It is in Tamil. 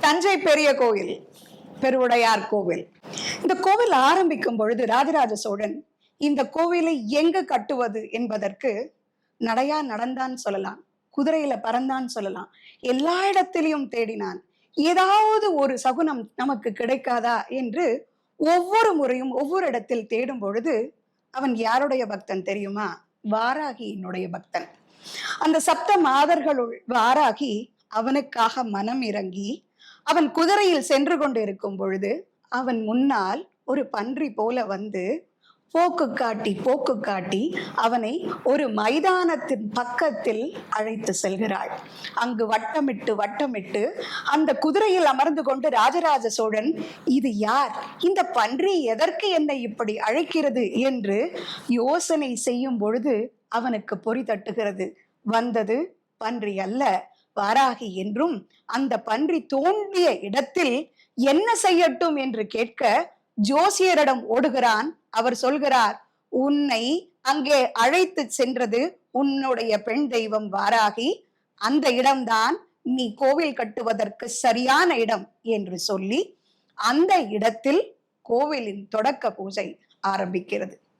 தஞ்சை பெரிய கோயில், பெருவுடையார் கோவில். இந்த கோவில் ஆரம்பிக்கும் பொழுது ராஜராஜ சோழன் இந்த கோவிலை எங்க கட்டுவது என்பதற்கு நடையா நடந்தான் சொல்லலாம், குதிரையில பறந்தான் சொல்லலாம், எல்லா இடத்திலையும் தேடினான். ஏதாவது ஒரு சகுனம் நமக்கு கிடைக்காதா என்று ஒவ்வொரு முறையும் ஒவ்வொரு இடத்தில் தேடும் பொழுது அவன் யாருடைய பக்தன் தெரியுமா? வாராகியினுடைய பக்தன். அந்த சப்த மாதர்களுள் வாராகி அவனுக்காக மனம் இறங்கி அவன் குதிரையில் சென்று கொண்டிருக்கும் பொழுது அவன் முன்னால் ஒரு பன்றி போல வந்து போக்கு காட்டி அவனை ஒரு மைதானத்தின் பக்கத்தில் அழைத்து செல்கிறாள். அங்கு வட்டமிட்டு அந்த குதிரையில் அமர்ந்து கொண்டு ராஜராஜ சோழன், இது யார், இந்த பன்றி எதற்கு என்னை இப்படி அழைக்கிறது என்று யோசனை செய்யும் பொழுது அவனுக்கு பொறி தட்டுகிறது. வந்தது பன்றி அல்ல, வாராகி என்றும் அந்த பன்றி தோன்றிய இடத்தில் என்ன செய்யட்டும் என்று கேட்க ஜோசியரிடம் ஓடுகிறான். அவர் சொல்கிறார், உன்னை அங்கே அழைத்து சென்றது உன்னுடைய பெண் தெய்வம் வாராகி, அந்த இடம்தான் நீ கோவில் கட்டுவதற்கு சரியான இடம் என்று சொல்லி அந்த இடத்தில் கோவிலின் தொடக்க பூஜை ஆரம்பிக்கிறது.